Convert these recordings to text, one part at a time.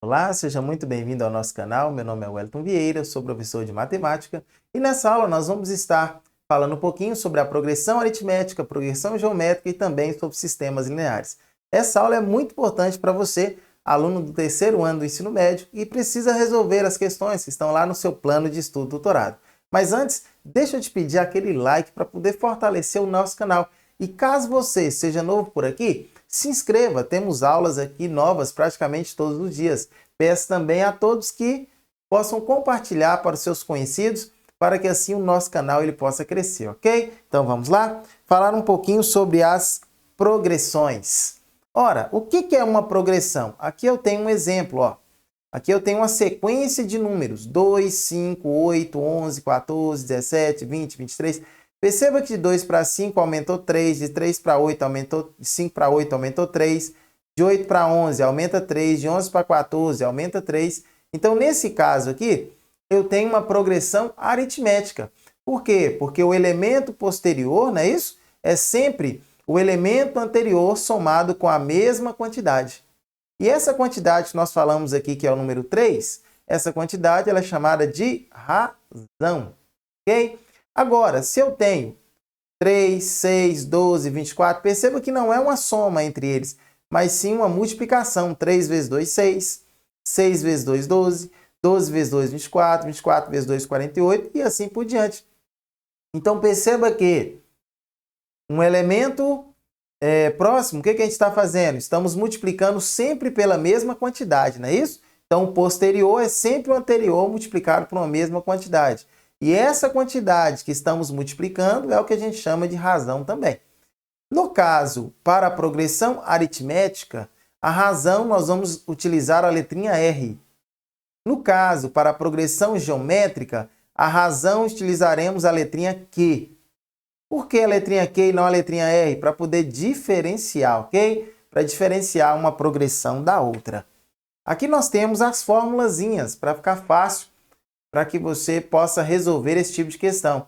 Olá, seja muito bem-vindo ao nosso canal. Meu nome é Wellington Vieira, sou professor de matemática e nessa aula nós vamos estar falando um pouquinho sobre a progressão aritmética, progressão geométrica e também sobre sistemas lineares. Essa aula é muito importante para você, aluno do terceiro ano do ensino médio e precisa resolver as questões que estão lá no seu plano de estudo doutorado. Mas antes, deixa eu te pedir aquele like para poder fortalecer o nosso canal. E caso você seja novo por aqui, se inscreva, temos aulas aqui novas praticamente todos os dias. Peço também a todos que possam compartilhar para os seus conhecidos, para que assim o nosso canal ele possa crescer, ok? Então vamos lá? Falar um pouquinho sobre as progressões. Ora, o que é uma progressão? Aqui eu tenho um exemplo, ó. Aqui eu tenho uma sequência de números, 2, 5, 8, 11, 14, 17, 20, 23... Perceba que de 2 para 5 aumentou 3, de 3 para 8 aumentou, de 5 para 8 aumentou 3, de 8 para 11 aumenta 3, de 11 para 14 aumenta 3. Então, nesse caso aqui, eu tenho uma progressão aritmética. Por quê? Porque o elemento posterior, não é isso? É sempre o elemento anterior somado com a mesma quantidade. E essa quantidade que nós falamos aqui, que é o número 3, essa quantidade ela é chamada de razão, ok? Agora, se eu tenho 3, 6, 12, 24, perceba que não é uma soma entre eles, mas sim uma multiplicação. 3 vezes 2, 6, 6 vezes 2, 12, 12 vezes 2, 24, 24 vezes 2, 48 e assim por diante. Então, perceba que um elemento próximo, o que a gente está fazendo? Estamos multiplicando sempre pela mesma quantidade, não é isso? Então, o posterior é sempre o anterior multiplicado por uma mesma quantidade. E essa quantidade que estamos multiplicando é o que a gente chama de razão também. No caso, para a progressão aritmética, a razão nós vamos utilizar a letrinha R. No caso, para a progressão geométrica, a razão utilizaremos a letrinha Q. Por que a letrinha Q e não a letrinha R? Para poder diferenciar, ok? Para diferenciar uma progressão da outra. Aqui nós temos as formulazinhas para ficar fácil, para que você possa resolver esse tipo de questão.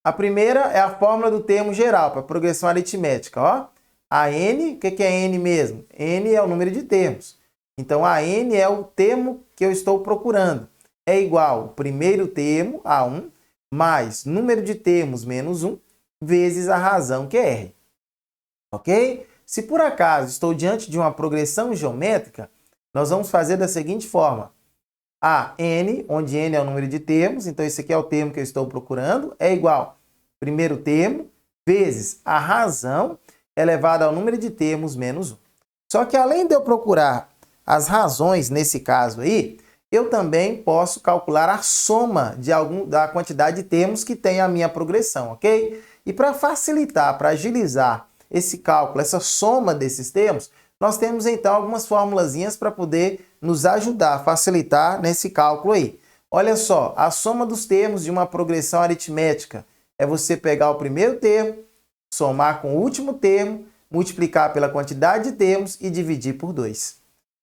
A primeira é a fórmula do termo geral, para progressão aritmética. Ó. A n, o que é n mesmo? N é o número de termos. Então, a n é o termo que eu estou procurando. É igual ao primeiro termo, A1, mais número de termos menos 1, vezes a razão, que é R. Ok? Se por acaso estou diante de uma progressão geométrica, nós vamos fazer da seguinte forma. A n, onde n é o número de termos, então esse aqui é o termo que eu estou procurando, é igual primeiro termo vezes a razão elevada ao número de termos menos 1. Só que além de eu procurar as razões nesse caso aí, eu também posso calcular a soma da quantidade de termos que tem a minha progressão, ok? E para facilitar, para agilizar esse cálculo, essa soma desses termos, nós temos então algumas formulazinhas para poder nos ajudar, facilitar nesse cálculo aí. Olha só, a soma dos termos de uma progressão aritmética é você pegar o primeiro termo, somar com o último termo, multiplicar pela quantidade de termos e dividir por 2.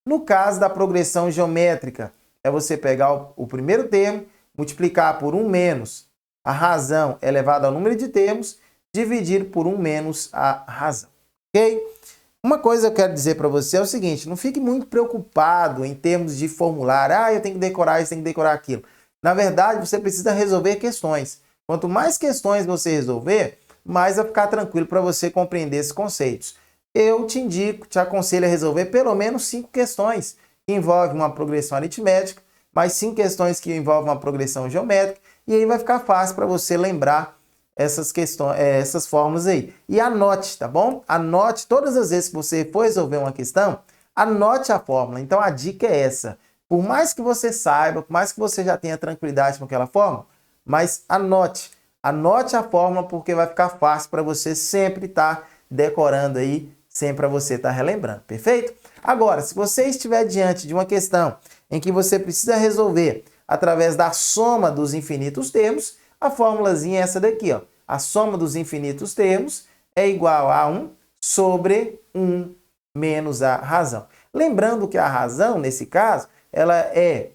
No caso da progressão geométrica, é você pegar o primeiro termo, multiplicar por 1 menos a razão elevada ao número de termos, dividir por 1 menos a razão. Ok? Uma coisa que eu quero dizer para você é o seguinte, não fique muito preocupado em termos de formulário, eu tenho que decorar isso, tenho que decorar aquilo. Na verdade, você precisa resolver questões. Quanto mais questões você resolver, mais vai ficar tranquilo para você compreender esses conceitos. Eu te indico, te aconselho a resolver pelo menos 5 questões que envolvem uma progressão aritmética, mais 5 questões que envolvem uma progressão geométrica, e aí vai ficar fácil para você lembrar essas questões, essas fórmulas aí. E anote, tá bom? Anote todas as vezes que você for resolver uma questão, anote a fórmula. Então a dica é essa. Por mais que você saiba, por mais que você já tenha tranquilidade com aquela fórmula, mas anote. Anote a fórmula porque vai ficar fácil para você sempre estar decorando aí, sempre para você estar relembrando, perfeito? Agora, se você estiver diante de uma questão em que você precisa resolver através da soma dos infinitos termos, a formulazinha é essa daqui, ó. A soma dos infinitos termos é igual a 1 sobre 1 menos a razão. Lembrando que a razão, nesse caso, ela é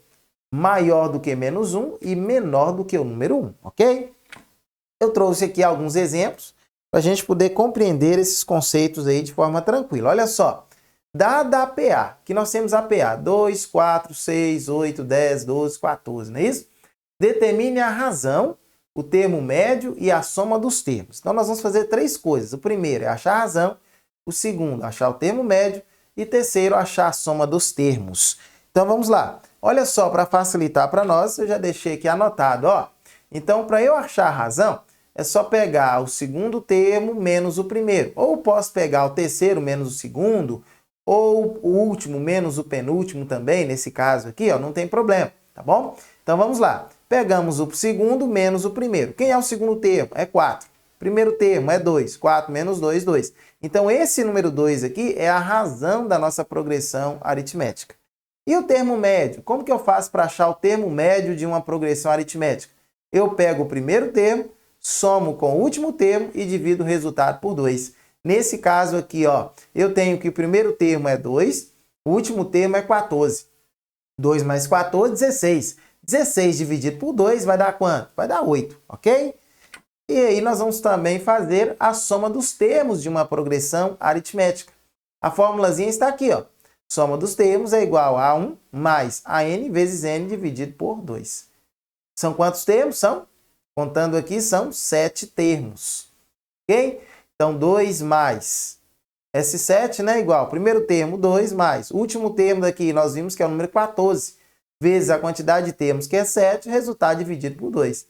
maior do que menos 1 e menor do que o número 1, ok? Eu trouxe aqui alguns exemplos para a gente poder compreender esses conceitos aí de forma tranquila. Olha só, dada a PA, que nós temos a PA 2, 4, 6, 8, 10, 12, 14, não é isso? Determine a razão, o termo médio e a soma dos termos. Então, nós vamos fazer três coisas. O primeiro é achar a razão, o segundo, achar o termo médio e terceiro, achar a soma dos termos. Então, vamos lá. Olha só, para facilitar para nós, eu já deixei aqui anotado, ó. Então, para eu achar a razão, é só pegar o segundo termo menos o primeiro. Ou posso pegar o terceiro menos o segundo, ou o último menos o penúltimo também, nesse caso aqui, ó, não tem problema, tá bom? Então, vamos lá. Pegamos o segundo menos o primeiro. Quem é o segundo termo? É 4. Primeiro termo é 2. 4 menos 2, 2. Então, esse número 2 aqui é a razão da nossa progressão aritmética. E o termo médio? Como que eu faço para achar o termo médio de uma progressão aritmética? Eu pego o primeiro termo, somo com o último termo e divido o resultado por 2. Nesse caso aqui, ó, eu tenho que o primeiro termo é 2, o último termo é 14. 2 mais 14, 16. 16 dividido por 2 vai dar quanto? Vai dar 8, ok? E aí nós vamos também fazer a soma dos termos de uma progressão aritmética. A formulazinha está aqui, ó. Soma dos termos é igual a 1 mais a n vezes n dividido por 2. São quantos termos? São, contando aqui, são 7 termos, ok? Então, 2 mais esse 7, né, igual, primeiro termo, 2 mais, o último termo daqui, nós vimos que é o número 14, vezes a quantidade de termos, que é 7, resultado dividido por 2.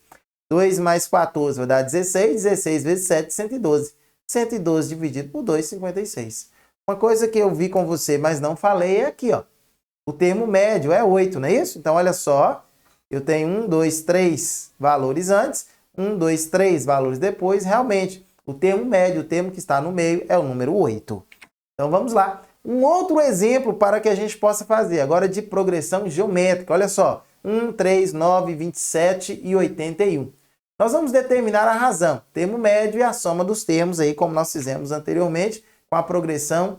2 mais 14 vai dar 16, 16 vezes 7, 112. 112 dividido por 2, 56. Uma coisa que eu vi com você, mas não falei, é aqui, ó. O termo médio é 8, não é isso? Então, olha só, eu tenho 1, 2, 3 valores antes, 1, 2, 3 valores depois. Realmente, o termo médio, o termo que está no meio, é o número 8. Então, vamos lá. Um outro exemplo para que a gente possa fazer agora de progressão geométrica. Olha só, 1, 3, 9, 27 e 81. Nós vamos determinar a razão, termo médio e a soma dos termos, aí, como nós fizemos anteriormente, com a progressão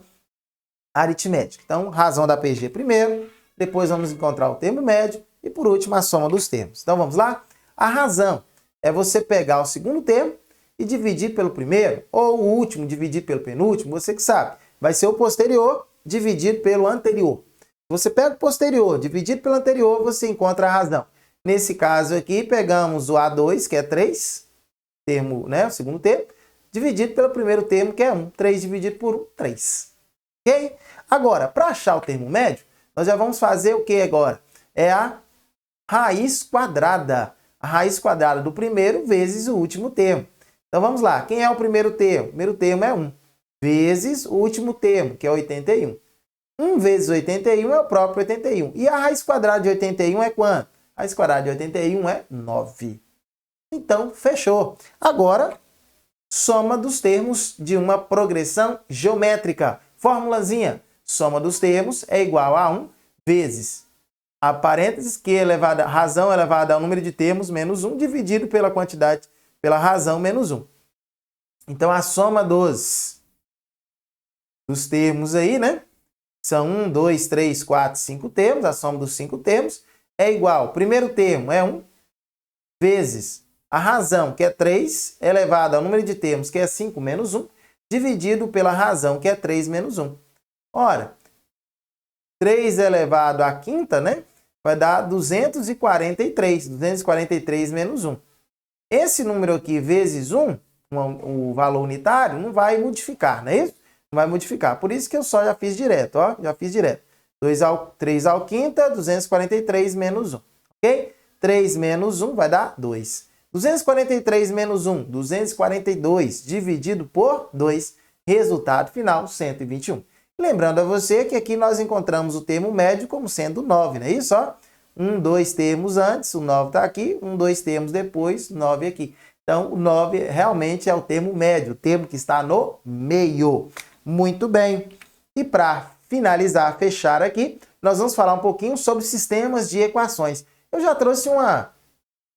aritmética. Então, razão da PG primeiro, depois vamos encontrar o termo médio e, por último, a soma dos termos. Então, vamos lá? A razão é você pegar o segundo termo e dividir pelo primeiro, ou o último dividir pelo penúltimo, você que sabe. Vai ser o posterior dividido pelo anterior. Você pega o posterior dividido pelo anterior, você encontra a razão. Nesse caso aqui, pegamos o A2, que é 3, termo, né, o segundo termo, dividido pelo primeiro termo, que é 1. 3 dividido por 1, 3. Ok? Agora, para achar o termo médio, nós já vamos fazer o que agora? É a raiz quadrada. A raiz quadrada do primeiro vezes o último termo. Então, vamos lá. Quem é o primeiro termo? O primeiro termo é 1. Vezes o último termo, que é 81. 1 vezes 81 é o próprio 81. E a raiz quadrada de 81 é quanto? A raiz quadrada de 81 é 9. Então, fechou. Agora, soma dos termos de uma progressão geométrica. Formulazinha. Soma dos termos é igual a 1 vezes a parênteses, que elevada, razão elevada ao número de termos menos 1, dividido pela quantidade, pela razão menos 1. Então, a soma dos termos aí, né? São 1, 2, 3, 4, 5 termos. A soma dos 5 termos é igual. O primeiro termo é 1 vezes a razão, que é 3, elevado ao número de termos, que é 5 menos 1, dividido pela razão, que é 3 menos 1. Ora, 3 elevado à quinta, né? Vai dar 243. 243 menos 1. Esse número aqui, vezes 1, o valor unitário, não vai modificar, não é isso? Não vai modificar. Por isso que eu só já fiz direto, ó. Já fiz direto. 3 ao quinta, 243 menos 1. Ok? 3 menos 1 vai dar 2. 243 menos 1, 242, dividido por 2. Resultado final, 121. Lembrando a você que aqui nós encontramos o termo médio como sendo 9, não é isso? Ó? 1, 2 termos antes, o 9 está aqui. 1, 2 termos depois, 9 aqui. Então, o 9 realmente é o termo médio, o termo que está no meio. Muito bem. E para finalizar, fechar aqui, nós vamos falar um pouquinho sobre sistemas de equações. Eu já trouxe uma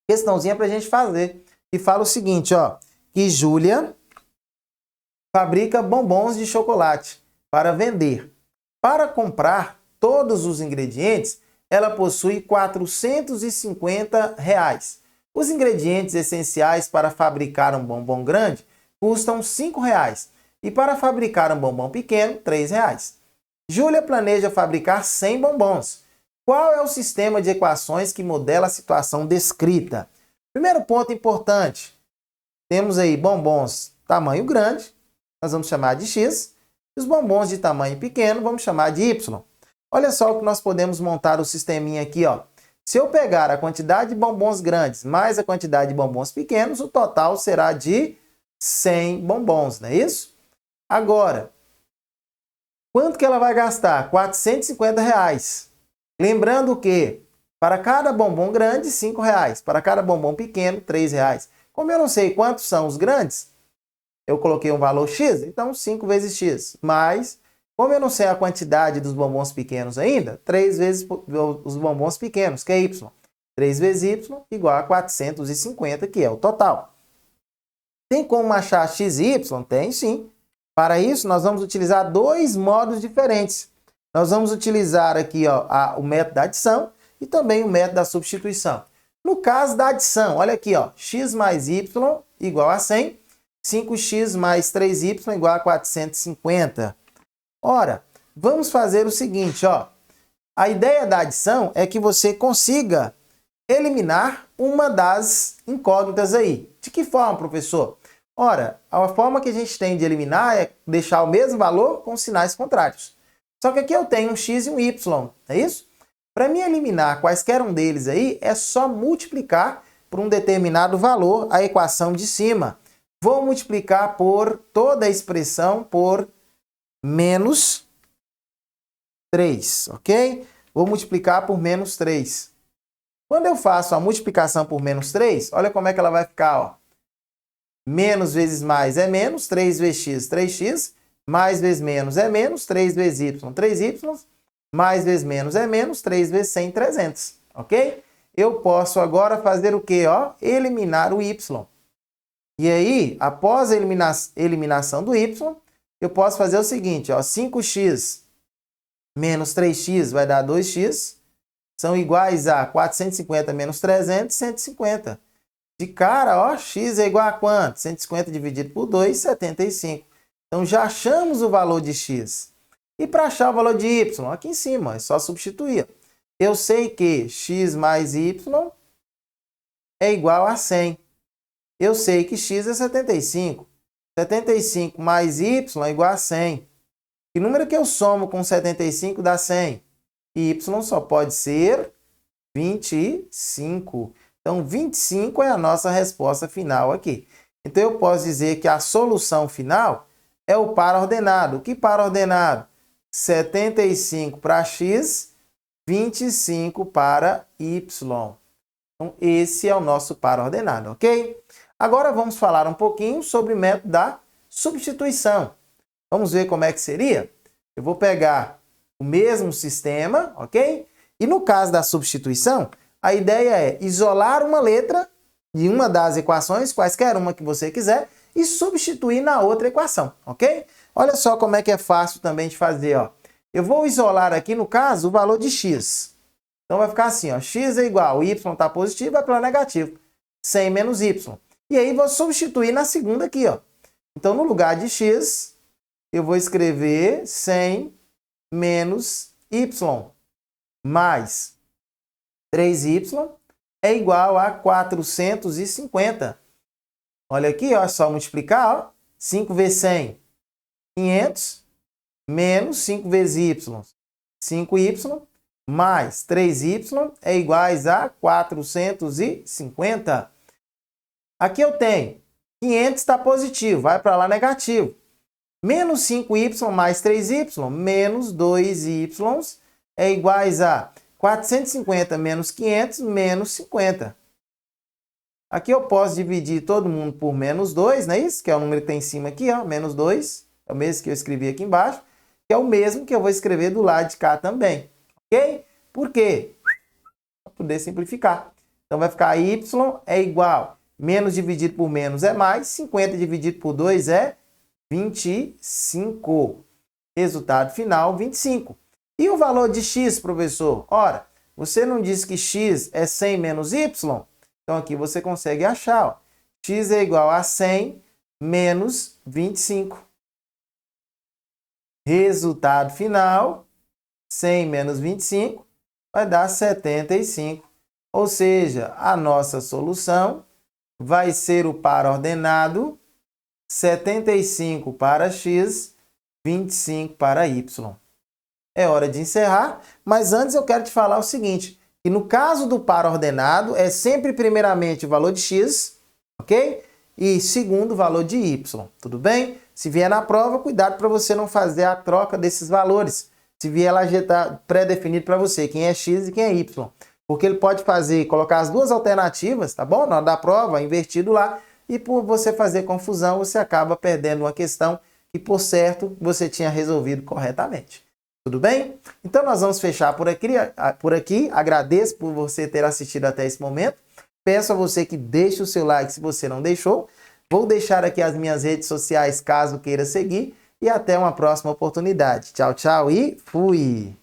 questãozinha para a gente fazer, que fala o seguinte, ó, que Júlia fabrica bombons de chocolate para vender. Para comprar todos os ingredientes, ela possui R$450. Os ingredientes essenciais para fabricar um bombom grande custam R$5. E para fabricar um bombom pequeno, R$3. Júlia planeja fabricar 100 bombons. Qual é o sistema de equações que modela a situação descrita? Primeiro ponto importante. Temos aí bombons tamanho grande, nós vamos chamar de X. E os bombons de tamanho pequeno, vamos chamar de Y. Olha só o que nós podemos montar o sisteminha aqui, ó. Se eu pegar a quantidade de bombons grandes mais a quantidade de bombons pequenos, o total será de 100 bombons, não é isso? Agora, quanto que ela vai gastar? R$450. Lembrando que para cada bombom grande, R$5. Para cada bombom pequeno, R$3. Como eu não sei quantos são os grandes, eu coloquei um valor X, então 5 vezes X. Mas, como eu não sei a quantidade dos bombons pequenos ainda, 3 vezes os bombons pequenos, que é Y. 3 vezes Y igual a 450, que é o total. Tem como achar X e Y? Tem sim. Para isso, nós vamos utilizar dois modos diferentes. Nós vamos utilizar aqui ó, o método da adição e também o método da substituição. No caso da adição, olha aqui, ó, x mais y igual a 100, 5x mais 3y igual a 450. Ora, vamos fazer o seguinte, ó. A ideia da adição é que você consiga eliminar uma das incógnitas aí. De que forma, professor? Ora, a forma que a gente tem de eliminar é deixar o mesmo valor com sinais contrários. Só que aqui eu tenho um x e um y, não é isso? Para mim eliminar quaisquer um deles aí, é só multiplicar por um determinado valor a equação de cima. Vou multiplicar por toda a expressão por menos 3, ok? Vou multiplicar por menos 3. Quando eu faço a multiplicação por menos 3, olha como é que ela vai ficar, ó. Menos vezes mais é menos, 3 vezes x, 3x. Mais vezes menos é menos, 3 vezes y, 3y. Mais vezes menos é menos, 3 vezes 100, 300. Ok? Eu posso agora fazer o quê? Ó? Eliminar o y. E aí, após a eliminação do y, eu posso fazer o seguinte, ó, 5x menos 3x vai dar 2x, são iguais a 450 menos 300, 150. De cara, ó, x é igual a quanto? 150 dividido por 2, 75. Então, já achamos o valor de x. E para achar o valor de y, aqui em cima, é só substituir. Eu sei que x mais y é igual a 100. Eu sei que x é 75. 75 mais y é igual a 100. Que número que eu somo com 75 dá 100? Y só pode ser 25. Então, 25 é a nossa resposta final aqui. Então, eu posso dizer que a solução final é o par ordenado. Que par ordenado? 75 para x, 25 para y. Então, esse é o nosso par ordenado, ok? Agora, vamos falar um pouquinho sobre o método da substituição. Vamos ver como é que seria? Eu vou pegar o mesmo sistema, ok? E no caso da substituição, a ideia é isolar uma letra de uma das equações, quaisquer uma que você quiser, e substituir na outra equação, ok? Olha só como é que é fácil também de fazer, ó. Eu vou isolar aqui, no caso, o valor de x. Então vai ficar assim, ó, x é igual, o y está positivo, vai para o negativo. 100 menos y. E aí vou substituir na segunda aqui, ó. Então no lugar de x, eu vou escrever 100 menos y mais 3y é igual a 450. Olha aqui, ó, é só multiplicar, ó. 5 vezes 100, 500, menos 5 vezes y, 5y, mais 3y é iguais a 450. Aqui eu tenho 500 está positivo, vai para lá negativo. Menos 5y mais 3y, menos 2y é iguais a 450 menos 500, menos 50. Aqui eu posso dividir todo mundo por menos 2, não é isso? Que é o número que tem em cima aqui, ó, menos 2. É o mesmo que eu escrevi aqui embaixo, que é o mesmo que eu vou escrever do lado de cá também. Ok? Por quê? Para poder simplificar. Então vai ficar y é igual, menos dividido por menos é mais, 50 dividido por 2 é 25. Resultado final, 25. E o valor de x, professor? Ora, você não disse que x é 100 menos y? Então aqui você consegue achar, ó. X é igual a 100 menos 25. Resultado final, 100 menos 25, vai dar 75. Ou seja, a nossa solução vai ser o par ordenado 75 para x, 25 para y. É hora de encerrar, mas antes eu quero te falar o seguinte, que no caso do par ordenado, é sempre primeiramente o valor de x, ok? E segundo o valor de y, tudo bem? Se vier na prova, cuidado para você não fazer a troca desses valores. Se vier lá já está pré-definido para você quem é x e quem é y. Porque ele pode colocar as duas alternativas, tá bom? Na hora da prova, invertido lá, e por você fazer confusão, você acaba perdendo uma questão que, por certo, você tinha resolvido corretamente. Tudo bem? Então nós vamos fechar por aqui. Agradeço por você ter assistido até esse momento. Peço a você que deixe o seu like se você não deixou. Vou deixar aqui as minhas redes sociais caso queira seguir. E até uma próxima oportunidade. Tchau, tchau e fui!